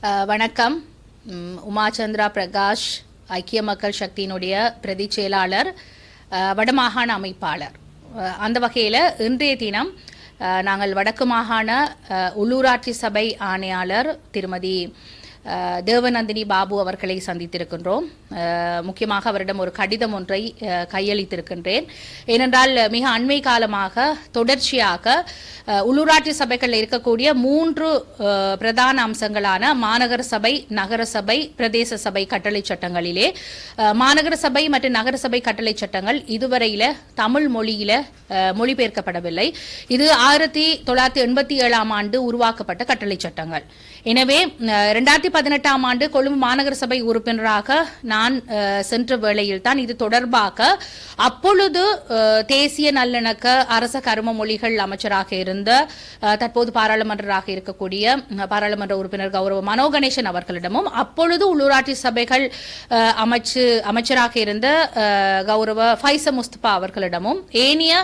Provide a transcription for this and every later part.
வணக்கம். உமாச்சந்திரா பிரகாஷ், ஐக்கிய மக்கள் சக்தியினுடைய பிரதி செயலாளர், வடமாகாண அமைப்பாளர். அந்த வகையில் இன்றைய தினம் நாங்கள் வடக்கு மாகாண உள்ளூராட்சி சபை ஆணையாளர் திருமதி தேவநந்தினி பாபு அவர்களை சந்தித்திருக்கின்றோம். முக்கியமாக அவரிடம் ஒரு கடிதம் ஒன்றை கையளித்திருக்கின்றேன். ஏனென்றால் மிக அண்மை காலமாக தொடர்ச்சியாக உள்ளூராட்சி சபைகளில் இருக்கக்கூடிய 3 பிரதான அம்சங்களான மாநகர சபை, நகர சபை, பிரதேச சபை கட்டளை சட்டங்களிலே மாநகர சபை மற்றும் நகர சபை கட்டளை சட்டங்கள் இதுவரையில தமிழ் மொழியில மொழிபெயர்க்கப்படவில்லை. இது 1987 ஆண்டு உருவாக்கப்பட்ட கட்டளை சட்டங்கள். எனவே 2018 ஆண்டு கொழும்பு மாநகர சபை உறுப்பினராக நான் சென்ற வேளையில் தான் இது தொடர்பாக அப்பொழுது தேசிய நல்லிணக்க அரச கரும மொழிகள் அமைச்சராக இருந்த தற்போது பாராளுமன்றராக இருக்கக்கூடிய பாராளுமன்ற உறுப்பினர் கௌரவ மனோ கணேசன் அவர்களிடமும் அப்பொழுது உள்ளூராட்சி சபைகள் அமைச்சராக இருந்த கௌரவ ஃபைச முஸ்தபா அவர்களிடமும் ஏனைய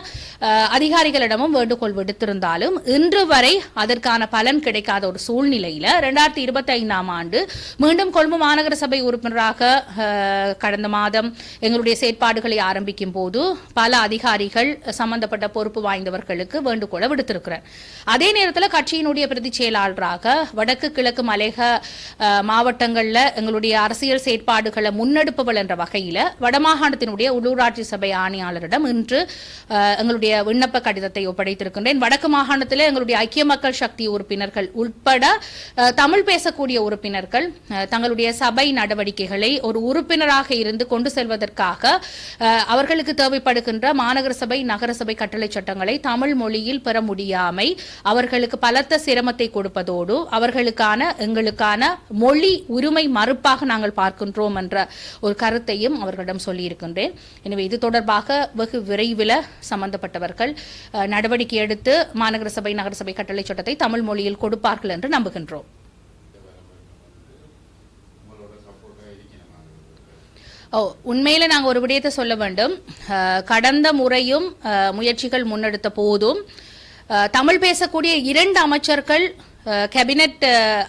அதிகாரிகளிடமும் வேண்டுகோள் விடுத்திருந்தாலும் இன்று வரை அதற்கான பலன் கிடைக்காத ஒரு சூழ்நிலையில் 2025 ஆண்டு மீண்டும் கொழும்பு மாநகர சபை உறுப்பினராக கடந்த மாதம் எங்களுடைய செயற்பாடுகளை ஆரம்பிக்கும் போது பல அதிகாரிகள் சம்பந்தப்பட்ட பொறுப்பு வாய்ந்தவர்களுக்கு வேண்டுகோளை விடுத்திருக்கிறார். அதே நேரத்தில் கட்சியினுடைய பிரதி செயலாளராக வடக்கு கிழக்கு மலையக மாவட்டங்களில் எங்களுடைய அரசியல் செயற்பாடுகளை முன்னெடுப்பவள் என்ற வகையில் வடமாகாணத்தினுடைய உள்ளூராட்சி சபை ஆணையாளரிடம் இன்று எங்களுடைய விண்ணப்ப கடிதத்தை ஒப்படைத்திருக்கின்றேன். வடக்கு மாகாணத்தில் எங்களுடைய ஐக்கிய மக்கள் சக்தி உறுப்பினர்கள் உட்பட தமிழ் பேசக்கூடிய உறுப்பினர்கள் தங்களுடைய சபை நடவடிக்கைகளை ஒரு உறுப்பினராக இருந்து கொண்டு செல்வதற்காக அவர்களுக்கு தேவைப்படுகின்ற மாநகர சபை, நகர சபை கட்டளை சட்டங்களை தமிழ் மொழியில் பெற முடியாமை அவர்களுக்கு பலத்த சிரமத்தை கொடுப்பதோடு அவர்களுக்கான எங்களுக்கான மொழி உரிமை மறுப்பாக நாங்கள் பார்க்கின்றோம் என்ற ஒரு கருத்தையும் அவர்களிடம் சொல்லியிருக்கின்றேன். எனவே இது தொடர்பாக வெகு விரைவில் சம்பந்தப்பட்டவர்கள் நடவடிக்கை எடுத்து மாநகர சபை, நகர சபை கட்டளை சட்டத்தை தமிழ் மொழியில் கொடுப்பார்கள் என்று நம்புகின்றோம். உண்மையில நாங்கள் ஒரு விடயத்தை சொல்ல வேண்டும். கடந்த முறையும் முயற்சிகள் முன்னெடுத்த போதும் தமிழ் பேசக்கூடிய 2 அமைச்சர்கள் கேபினெட்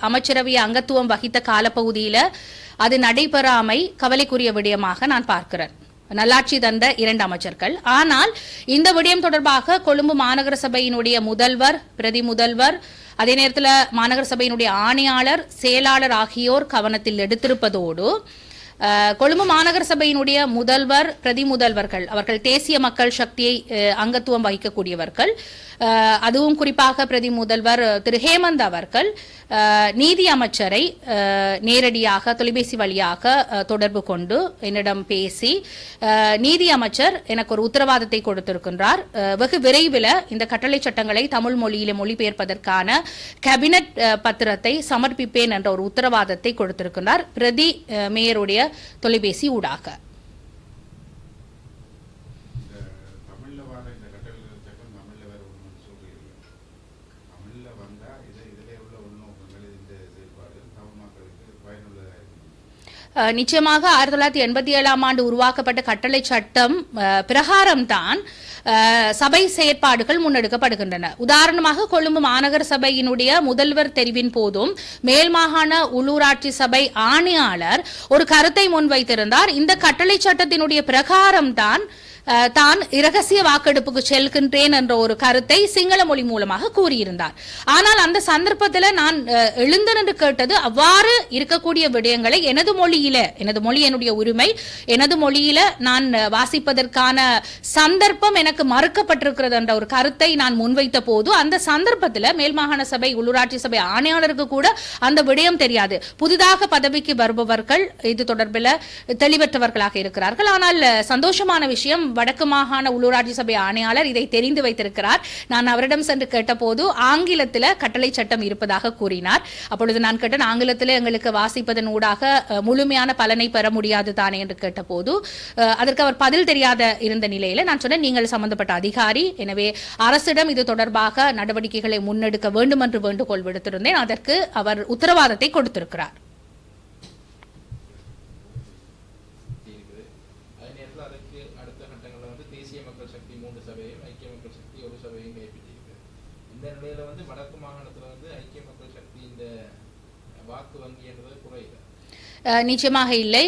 அமைச்சரவை அங்கத்துவம் வகித்த காலப்பகுதியில் அது நடைபெறாமை கவலைக்குரிய விடயமாக நான் பார்க்கிறேன். நல்லாட்சி தந்த 2 அமைச்சர்கள். ஆனால் இந்த விடயம் தொடர்பாக கொழும்பு மாநகர சபையினுடைய முதல்வர், பிரதி முதல்வர், அதே நேரத்தில் மாநகர சபையினுடைய ஆணையாளர், செயலாளர் ஆகியோர் கவனத்தில் எடுத்திருப்பதோடு கொழும்பு மாநகர சபையினுடைய முதல்வர், பிரதி முதல்வர்கள் அவர்கள் தேசிய மக்கள் சக்தியை அங்கத்துவம் வகிக்கக்கூடியவர்கள். அதுவும் குறிப்பாக பிரதி முதல்வர் திரு ஹேமந்த் அவர்கள் நீதி அமைச்சரை நேரடியாக தொலைபேசி வழியாக தொடர்பு கொண்டு என்னிடம் பேசி நீதி அமைச்சர் எனக்கு ஒரு உத்தரவாதத்தை கொடுத்திருக்கின்றார். வெகு விரைவில் இந்த கட்டளை சட்டங்களை தமிழ் மொழியிலே மொழிபெயர்ப்பதற்கான கேபினெட் பத்திரத்தை சமர்ப்பிப்பேன் என்ற ஒரு உத்தரவாதத்தை கொடுத்திருக்கின்றார் பிரதி மேயருடைய தொலைபேசி ஊடாக. நிச்சயமாக 1987 ஆண்டு உருவாக்கப்பட்ட கட்டளை சட்டம் பிரகாரம்தான் சபை செயற்பாடுகள் முன்னெடுக்கப்படுகின்றன. உதாரணமாக கொழும்பு மாநகர சபையினுடைய முதல்வர் தெரிவின் போதும் மேல் மாகாண உள்ளூராட்சி சபை ஆணையாளர் ஒரு கருத்தை முன்வைத்திருந்தார். இந்த கட்டளை சட்டத்தினுடைய பிரகாரம் தான் இரகசிய வாக்கெடுப்புக்கு செல்கின்றேன் என்ற ஒரு கருத்தை சிங்கள மொழி மூலமாக கூறியிருந்தார். ஆனால் அந்த சந்தர்ப்பத்தில் நான் எழுந்து நின்று கேட்டது அவ்வாறு இருக்கக்கூடிய விடயங்களை எனது மொழி என்னுடைய உரிமை, எனது மொழியில நான் வாசிப்பதற்கான சந்தர்ப்பம் எனக்கு மறுக்கப்பட்டிருக்கிறது என்ற ஒரு கருத்தை நான் முன்வைத்த போது அந்த சந்தர்ப்பத்தில் மேல் மாகாண சபை உள்ளூராட்சி சபை ஆணையாளருக்கு கூட அந்த விடயம் தெரியாது. புதிதாக பதவிக்கு வருபவர்கள் இது தொடர்பில் தெளிவற்றவர்களாக இருக்கிறார்கள். ஆனால் சந்தோஷமான விஷயம், வடக்கு மாகாண உள்ளூராட்சி சபை ஆணையாளர் இதை தெரிந்து வைத்திருக்கிறார். நான் அவரிடம் சென்று கேட்டபோது ஆங்கிலத்தில் கட்டளை சட்டம் இருப்பதாக கூறினார். அப்பொழுது நான் கேட்டேன், ஆங்கிலத்தில் எங்களுக்கு வாசிப்பதன் ஊடாக முழுமையான பலனை பெற முடியாது தானே என்று கேட்டபோது அதற்கு அவர் பதில் தெரியாத இருந்த நிலையில் நான் சொன்னேன், நீங்கள் சம்பந்தப்பட்ட அதிகாரி, எனவே அரசிடம் இது தொடர்பாக நடவடிக்கைகளை முன்னெடுக்க வேண்டும் என்று வேண்டுகோள் விடுத்திருந்தேன். அதற்கு அவர் உத்தரவாதத்தை கொடுத்திருக்கிறார். இந்த நிலையில வடக்கு மாகாணத்துல ஐக்கிய மக்கள் சக்தி இந்த வாக்கு வங்கி என்பது குறையுது. நிச்சயமாக இல்லை.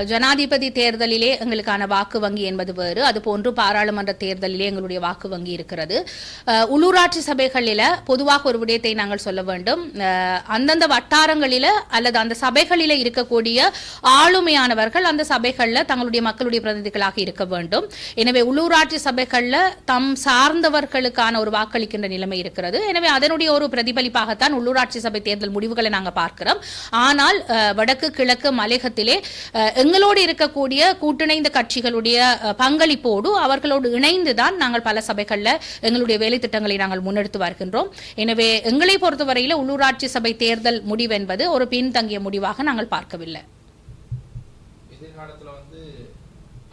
ஜனாதிபதி தேர்தலிலே எங்களுக்கான வாக்கு வங்கி என்பது வேறு, அதுபோன்று பாராளுமன்ற தேர்தலிலே எங்களுடைய வாக்கு வங்கி இருக்கிறது. உள்ளூராட்சி சபைகளில் பொதுவாக ஒரு விடயத்தை நாங்கள் சொல்ல வேண்டும். அந்தந்த வட்டாரங்களில் அல்லது அந்த சபைகளில் இருக்கக்கூடிய ஆளுமையானவர்கள் அந்த சபைகளில் தங்களுடைய மக்களுடைய பிரதிநிதிகளாக இருக்க வேண்டும். எனவே உள்ளூராட்சி சபைகளில் தம் சார்ந்தவர்களுக்கான ஒரு வாக்களிக்கின்ற நிலைமை இருக்கிறது. எனவே அதனுடைய ஒரு பிரதிபலிப்பாகத்தான் உள்ளூராட்சி சபை தேர்தல் முடிவுகளை நாங்கள் பார்க்கிறோம். ஆனால் வடக்கு கிழக்கு மலையகத்திலே எங்களோடு இருக்கக்கூடிய கூட்டிணைந்த கட்சிகளுடைய பங்களிப்போடு அவர்களோடு இணைந்துதான் நாங்கள் பல சபைகளில் எங்களுடைய வேலை திட்டங்களை நாங்கள் முன்னெடுத்து வருகின்றோம். எனவே எங்களை பொறுத்தவரையில் உள்ளூராட்சி சபை தேர்தல் முடிவு என்பது ஒரு பின்தங்கிய முடிவாக நாங்கள் பார்க்கவில்லை. எதிர்காலத்தில்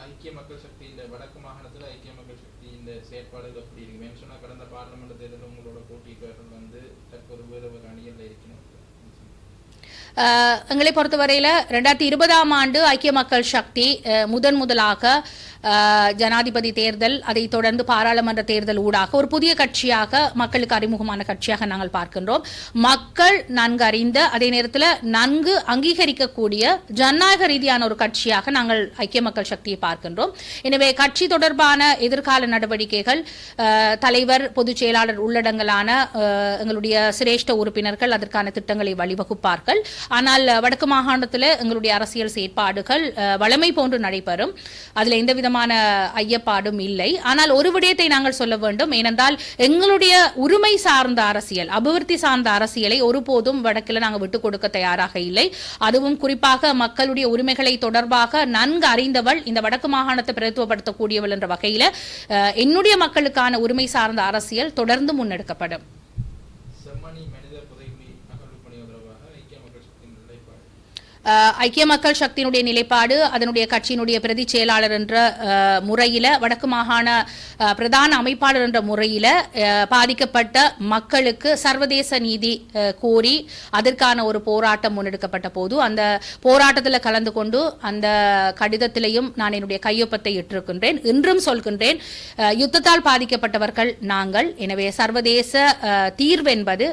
ஐக்கிய மக்கள் சக்தி இந்த வடக்கு மாகாணத்தில் ஐக்கிய மக்கள் சக்தி இந்த செயற்பாடுகள் எப்படி இருக்கு சொன்னா கடந்த பாராளுமன்ற தேர்தல் உங்களோட போட்டிக்கு தற்போது வேறு ஒரு அணியில் இருக்கணும். எங்களை பொறுத்தவரையில் 2020ஆம் ஆண்டு ஐக்கிய மக்கள் சக்தி முதலாக ஜனாதிபதி தேர்தல், அதை தொடர்ந்து பாராளுமன்ற தேர்தல் ஊடாக ஒரு புதிய கட்சியாக மக்களுக்கு அறிமுகமான கட்சியாக நாங்கள் பார்க்கின்றோம். மக்கள் நன்கு அறிந்த அதே நேரத்தில் நன்கு அங்கீகரிக்கக்கூடிய ஜனநாயக ரீதியான ஒரு கட்சியாக நாங்கள் ஐக்கிய மக்கள் சக்தியை பார்க்கின்றோம். எனவே கட்சி தொடர்பான எதிர்கால நடவடிக்கைகள் தலைவர் பொதுச் செயலாளர் உள்ளடங்கலான எங்களுடைய சிரேஷ்ட உறுப்பினர்கள் அதற்கான திட்டங்களை வழிவகுப்பார்கள். ஆனால் வடக்கு மாகாணத்தில் எங்களுடைய அரசியல் செயற்பாடுகள் வளமை போன்று நடைபெறும். அதில் எந்தவித ஐயப்பாடும் இல்லை. ஆனால் ஒரு விடயத்தை நாங்கள் சொல்ல வேண்டும். ஏனென்றால் எங்களுடைய உரிமை சார்ந்த அரசியல், அபிவிருத்தி சார்ந்த அரசியலை ஒருபோதும் வடக்கில் நாங்கள் விட்டுக் கொடுக்க தயாராக இல்லை. அதுவும் குறிப்பாக மக்களுடைய உரிமைகளை தொடர்பாக நன்கு அறிந்தவள், இந்த வடக்கு மாகாணத்தை பிரதித்துவப்படுத்தக்கூடியவள் என்ற வகையில் என்னுடைய மக்களுக்கான உரிமை சார்ந்த அரசியல் தொடர்ந்து முன்னெடுக்கப்படும். ஐக்கிய மக்கள் சக்தியினுடைய நிலைப்பாடு, அதனுடைய கட்சியினுடைய பிரதி செயலாளர் என்ற முறையில், வடக்கு மாகாண பிரதான அமைப்பாளர் என்ற முறையில் பாதிக்கப்பட்ட மக்களுக்கு சர்வதேச நீதி கோரி அதற்கான ஒரு போராட்டம் முன்னெடுக்கப்பட்ட போது அந்த போராட்டத்தில் கலந்து கொண்டு அந்த கடிதத்திலையும் நான் என்னுடைய கையொப்பத்தை இட்டிருக்கின்றேன். இன்றும் சொல்கின்றேன், யுத்தத்தால் பாதிக்கப்பட்டவர்கள் நாங்கள். எனவே சர்வதேச தீர்வு என்பது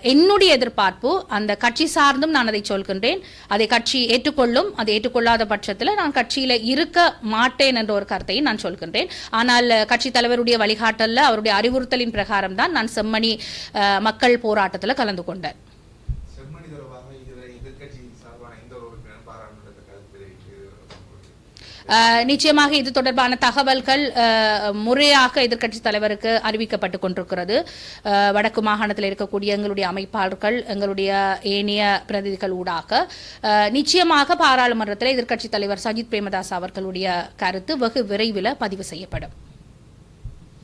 என்னுடைய எதிர்பார்ப்பு. அந்த கட்சி சார்ந்தும் நான் அதை சொல்கின்றேன். அதை கட்சி ஏற்றுக்கொள்ளும். அதை ஏற்றுக்கொள்ளாத பட்சத்தில் நான் கட்சியில் இருக்க மாட்டேன் என்ற ஒரு கருத்தையும் நான் சொல்கின்றேன். ஆனால் கட்சி தலைவருடைய வழிகாட்டலில் அவருடைய அறிவுறுத்தலின் பிரகாரம் தான் நான் செம்மணி மக்கள் போராட்டத்தில் கலந்து கொண்டேன். நிச்சயமாக இது தொடர்பான தகவல்கள் முறையாக எதிர்க்கட்சி தலைவருக்கு அறிவிக்கப்பட்டுக் கொண்டிருக்கிறது. வடக்கு மாகாணத்தில் இருக்கக்கூடிய எங்களுடைய அமைப்பாளர்கள், எங்களுடைய ஏனைய பிரதிநிதிகள் ஊடாக நிச்சயமாக பாராளுமன்றத்தில் எதிர்க்கட்சி தலைவர் சஜித் பிரேமதாஸ் அவர்களுடைய கருத்து வெகு விரைவில் பதிவு செய்யப்படும்.